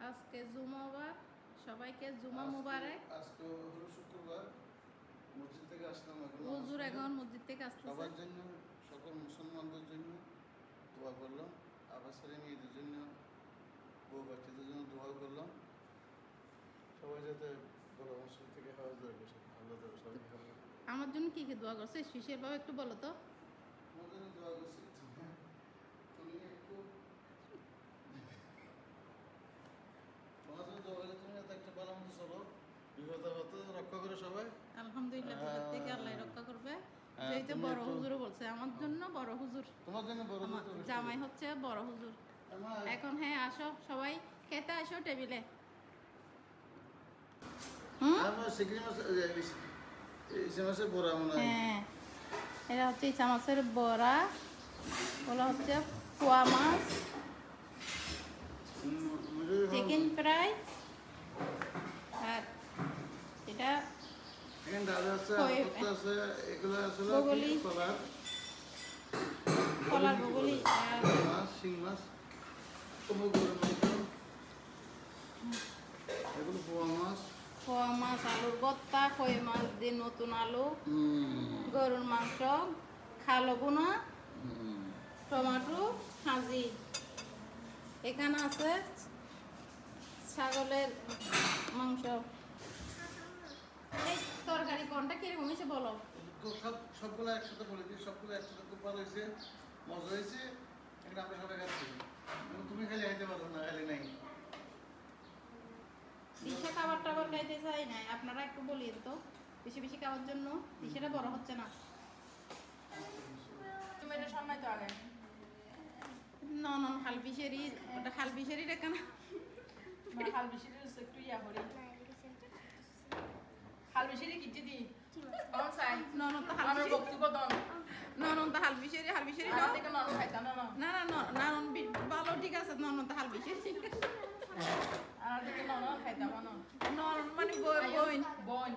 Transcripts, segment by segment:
আজকে জুমাবার সবাইকে জুমা মুবারক। আজকে হলো শুক্রবার, মসজিদ থেকে আসলাম। হুজুর এখন মসজিদ থেকে আসতেছে। সবার জন্য, সকল মুসলমানদের জন্য দোয়া করলাম। আবার ছেলে মেয়েদের জন্য, বউ বাচ্চাদের জন্য দোয়া করলাম। সবাই যাতে বড় মসজিদ থেকে হাওয়া যায়, আল্লাহ তাআলা সবাইকে ভালো। আমার জন্য কি কি দোয়া করছে শিশের বাবা একটু বলো তো। আমার জন্য দোয়া করছি তুমি একটু, তোমার জন্য দোয়া করলে তুমি একটা ভালো মতো চলো, বিপদ আপদে রক্ষা করে সবাই। আলহামদুলিল্লাহ, বিপদ থেকে আল্লাহ রক্ষা করবে। যেহেতু বড় হুজুরও বলছে আমার জন্য বড় হুজুর, তোমার জন্য বড় আমার হুজুর, জামাই হচ্ছে বড় হুজুর। এখন হ্যাঁ আসো সবাই খেতে আসো টেবিলে। হ্যাঁ, এটা হচ্ছে ইচা মাছের বড়া, ওগুলো হচ্ছে পোয়া মাছ, চিকেন ফ্রাই, আর এটা বগলি, কলার বগলি, আর শিং মাছ, এগুলো পোয়া মাছ, পোয়া মাছ, আলুর ভর্তা, কই মাছ দিয়ে নতুন আলু, গরুর মাংস, খালো বোনা, টমেটো ভাজি। এখানে আছে ছাগলের মাংস। এই তরকারি কোনটা কিরকম হয়েছে বলো? সবগুলো একসাথে বলে দিই, সবগুলো একসাথে খুব ভালো হয়েছে, মজা হয়েছে। এখানে আমরা সবাই খাচ্ছি, তুমি খালি খাইতে পারো না, খালি নাই। দিশা খাবার টাবার খাইতে চাই না, আপনারা একটু বলিয়েন তো বেশি বেশি খাওয়ার জন্য। দিশাটা বড় হচ্ছে না। সম্মানিত তো আগে নন হালবিশেরি, ওটা হালবিশেরি রেখা না, হালবিশিরি একটু ইয়া করি। হালবিশিরি কিচ্ছু দি কোন সাই নন তো আমার হালবিশেরি, বক্তব্য দাও। নন তো হালবিশেরি, হালবিশেরি আর দাও। থেকে নন খাইতা না না না না না, নন ভালো ঠিক আছে, নন তো হালবিশেরি। আর থেকে নন খাইতা না নন মানে বই বোন।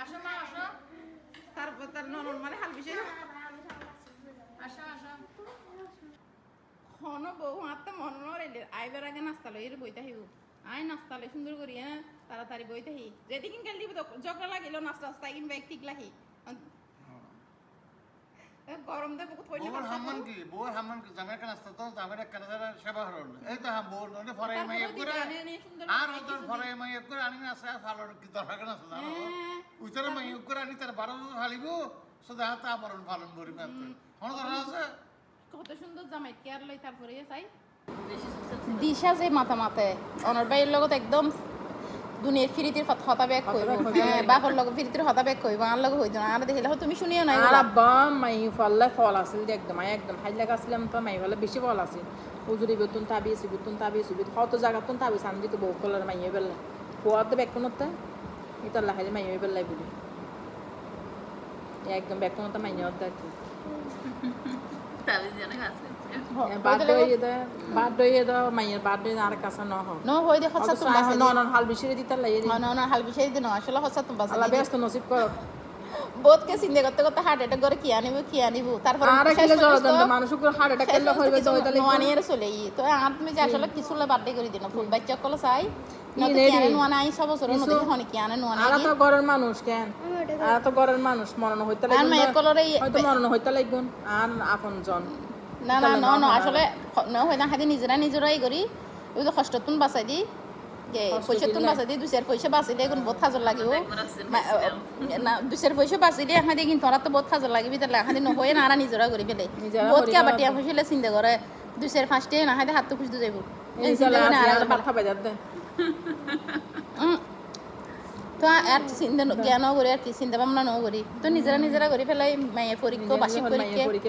আসো মা আসো, তারপর তার নন মানে হালবিশেরি। আসো আসো। হন বউ হাতে মন নড়াইলে আইবার আগে নাস্তা লই এর বইতে আহিব। আই নাস্তা লই সুন্দর করি, হ্যাঁ তাড়াতাড়ি বইতে আহি। যেদিন কাল দিব ঝগড়া লাগিল নাস্তা নাস্তা কিনবা এক ঠিক লাহি। গরম দেব থইলে বউর হাম্মান কি, বউর হাম্মান কি, জামাই কেন আসতো তো, জামাই কেন যারা সেবা হরণ এই তো হাম বউর নলে ফরাই মাই করে আর ওদের ফরাই মাই করে আনি না আসে ফালর কি দরকার কেন আছে জানো উইতার মাই করে আনি তার 12 ফালিব সদা হাতে আমরণ ফালন করি মাত্র হন দরকার আছে। কত সুন্দর জামাই কেয়ার লই তারপরে চাই দিশা যে মাথা মাথায় অনর বাইয়ের লগত একদম দুনিয়ার ফিরিতির হতা ব্যাগ কইব, বাপর লগ ফিরিতির হতা ব্যাগ কইব, আর লগ হইতো না। আর দেখিলে তুমি শুনিও না আর আব্বা মাই ফললে ফল আছিল একদম একদম হাইলা গাছিলাম তো মাই ফলে বেশি ফল আছে। উজুরি বেতুন তাবিয়েছি বেতুন তাবিয়েছি কত জায়গাতুন তাবিয়েছি আমি যেতে বউ ফলের মাইয়ে বেললে পোয়ার তো ব্যাকুনতে ইতার লাহাইলে মাইয়ে বেললাই বুড়ি একদম ব্যাকুনতে মাইয়ে হতে আর কি বোধকে চিন্তা করতে করতে হার্ট অ্যাটাক করে কি আনিব তারপর চলে তো আর তুমি যে আসলে কিছু বার্থডে করে দিন ফুল বাচ্চা কল চাই ঘরের মানুষ কেন আর তো ঘরের মানুষ মরণ হইতে মরণ হইতে লাগুন আর আপন জন না না না না আসলে হয় না খালি নিজেরাই করি ওই তো কষ্টতুন বাঁচাই দি পয়সাতুন বাঁচাই দি 2 পয়সা বাঁচাই দিয়ে বহুত হাজার লাগিব না 2 পয়সা বাঁচাই দিয়ে এখানে কিন্তু তোরা তো বহুত হাজার লাগবে তাহলে এখানে নহয়ে না আর নিজেরা করি পেলে বহুত কে বাটিয়া ফসলে চিন্তা করে 2 5 না খাইতে হাত তো খুঁজতে যাইব তো আর চিন্তা জ্ঞান করি আর কি চিন্তা ভাবনা ন করি তো নিজেরা করি ফেলাই মায়ে পরীক্ষা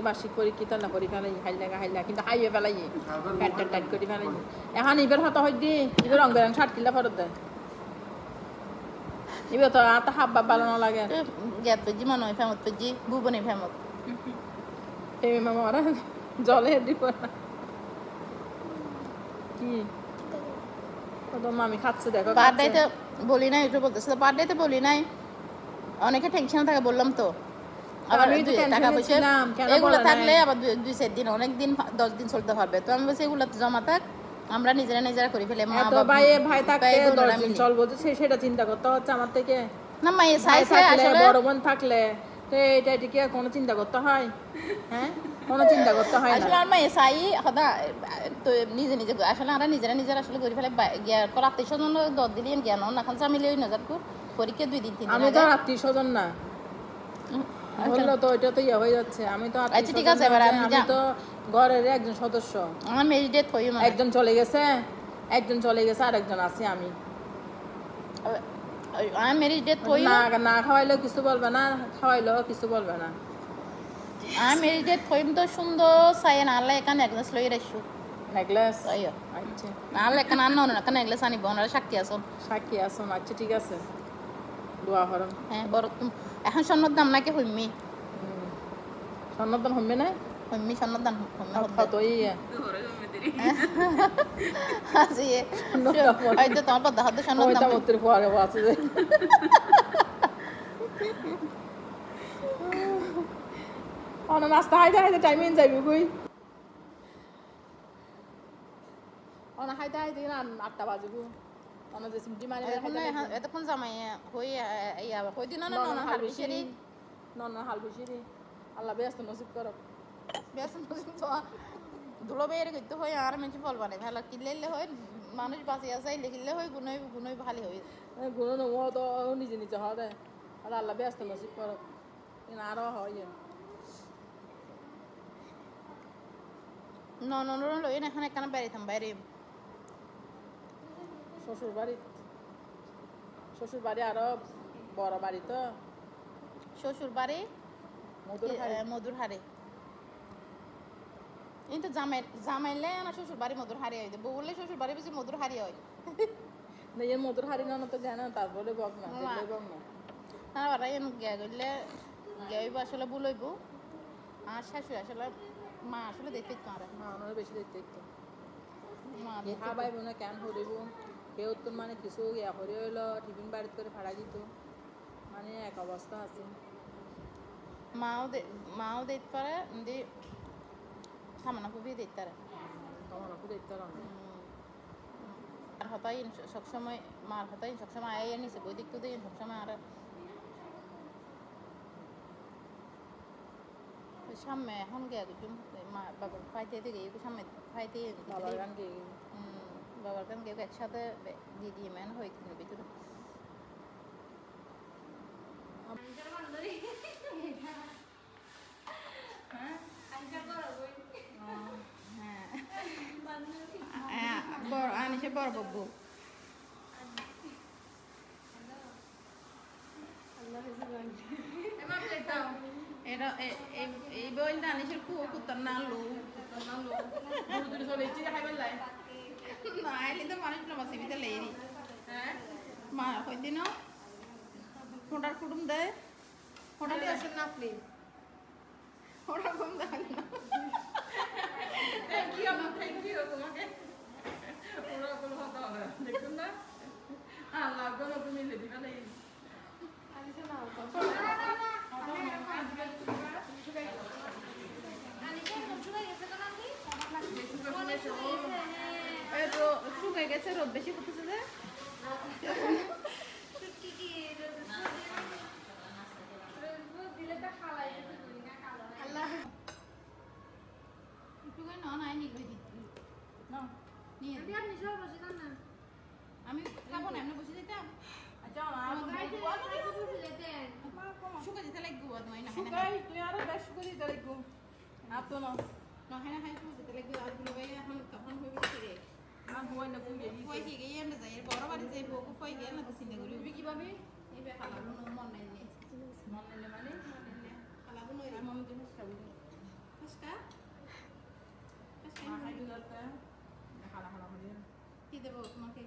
বার্ষিক পরীক্ষা তো না করি ফেলাই হাইলা কিন্তু হাইয়ে ফেলাই টাইট করি ফেলাই এখন ইবের হতা হয় দি ইবের রং বেরং শার্ট কিলা ফরত দেয় ইবে তো আর হাব্বা ভালো না লাগে গ্যাপ পেজি মনে হয় ফেমত পেজি ভুবনে ফেমত এই মামারা জলে দিব কি তো মামি খাচ্ছে দেখো বার্থডেতে বলি নাই একটু বলতেছে তো বার্থডেতে বলি নাই অনেকে টেনশন থাকে বললাম তো আবার টাকা পয়সা এগুলো থাকলে আবার 2-4 দিন অনেক দিন 10 দিন চলতে পারবে তো আমি বলছি এগুলো জমা থাক আমরা নিজেরা করে ফেলে মা এত বাবা ভাই থাকতে ভাই বোনেরা 10 দিন মিলে। চলবো তো সেটা চিন্তা করতে হচ্ছে আমার থেকে। না মা এই ভাই সাইজে থাকলে আসলে বড় বোন থাকলে তো এটা কি আর কোনো চিন্তা করতে হয়? হ্যাঁ, কোনো চিন্তা করতে হয় না। আসলে আর মা এই সাই হদা তো নিজে আসলে আমরা নিজেরা আসলে করে ফেলে গিয়া কর আত্মীয় স্বজন দর দিলেন জ্ঞান না এখন জামিলে ওই নজর কর পরীক্ষা 2 দিন 3 দিন আমি তো আত্মীয় স্বজন না বললো তো ওইটা তো ইয়ে হয়ে যাচ্ছে। আমি তো আচ্ছা ঠিক আছে এবার আমি তো ঘরের একজন সদস্য। আমার মেজ ডেথ হই মানে একজন চলে গেছে আর একজন আছে আমি। আমার মেজ ডেথ হই না খাওয়াইলেও কিছু বলবে না, খাওয়াইলেও কিছু বলবে না। আমি মেজ ডেথ হই তো সুন্দর সাই না আল্লাহ এখানে একনেস লই রাখছো নেকলেস আইও আচ্ছা আল্লাহ এখানে আনো না এখানে নেকলেস আনি বোনরা সাক্ষী আছো সাক্ষী আছো। আচ্ছা ঠিক আছে, দোয়া করো। হ্যাঁ বড় এখন স্বর্ণর দাম নাকি হইমি সন্ন্যতন হবে না স্বর্ণর দাম কতই আজি হয়তো তোমার পদ্মা হাতে স্বর্ণর দাম মতের পরে আছে যে নাস্তা হাইতে টাইমিং যাইবি কই হাইতে 8টা বাজবো। যে সিমটি মারি এতক্ষণ জামাই হই ইয়া হই দিন না না হাল বিশেরি নন হাল বিশেরি আল্লাহ ব্যস্ত নসিব করো। বেসন তো দুলো বের করতে হয় আর মেজি ফল বানাই ভালো কিনলে হয় মানুষ বাঁচি আছে লিখলে হয় গুণই ভালো হয় গুণ নমো তো নিজে হওয়া দেয় আর আল্লাহ ব্যস্ত নসিব করো আরও হয় নন লই এখন এখানে বেড়াইতাম বাইরে শ্বশুর বাড়ি আরো বড় বাড়ি তো শ্বশুর বাড়ি মধুর হারে এই তো জামাইলে না শ্বশুর বাড়ি মধুর হারি হয় বললে শ্বশুর বাড়ি বেশি মধুর হারি হয় না এর মধুর হারি না তো জানা তারপরে বক না না বাড়াই গিয়া গেলে গিয়াইব আসলে বলইব আর শাশুড়ি আসলে মা আসলে দেখতে তো আর মা ওনারা বেশি দেখতে মা হা ভাই বোনে কেন হরিব কেউ তো মানে কিছু ইয়া হরি হইলো টিফিন বাড়িতে করে ভাড়া দিত মানে এক অবস্থা আছে। মাও দেখতে পারে সামনা খুবই দেখতে পারে আর হতাই সবসময় মার হতাই সবসময় আয় নিছে বই দেখতে দিই সবসময় আর সামনে এখন গিয়ে মা বাবার ফাইতে থেকে সামনে ফাইতে বাবার গান গিয়ে একসাথে দিয়ে মেন হয়ে ভিতরে বড় আনিসে বড় বাবু এটা এই বইটা আনিসের কুত্তার না আলু না আইলে তো মানুষ না বাসি ভিতরে লেরি মা কই দিন ফোটার কুটুম দেয় ফোটার আসেন না আপনি ফোটার কম দেয় না থ্যাংক ইউ তোমাকে ওরা কোনো কথা হবে দেখুন না আল্লাহ কোনো তুমি মিলে দিবা নাই আনিসে না শুকাই গেছে রোদ বেশি করতেছে যে আমি খাবো না এমনি বসে দিতাম শুকা দিতে লাগবো তুই আরো বেশ শুকা দিতে লাগবো আর তো না হ্যাঁ হ্যাঁ শুকা দিতে লাগবে আর গুলো ভাই এখন তখন হইবে কি রে আর বই না কই গেলি কই কি গিয়ে আমরা যাই বড় বাড়ি যাই বউ কই গেল না তো চিন্তা করি উঠবি কিভাবে এই বে খালাবো মন নাই নিয়ে মন নিলে মানে খালাবো নই রে মন দিন খাবো হাসকা হাসকা হাই দিলাতে খালা খালা হলি কি দেব তোমাকে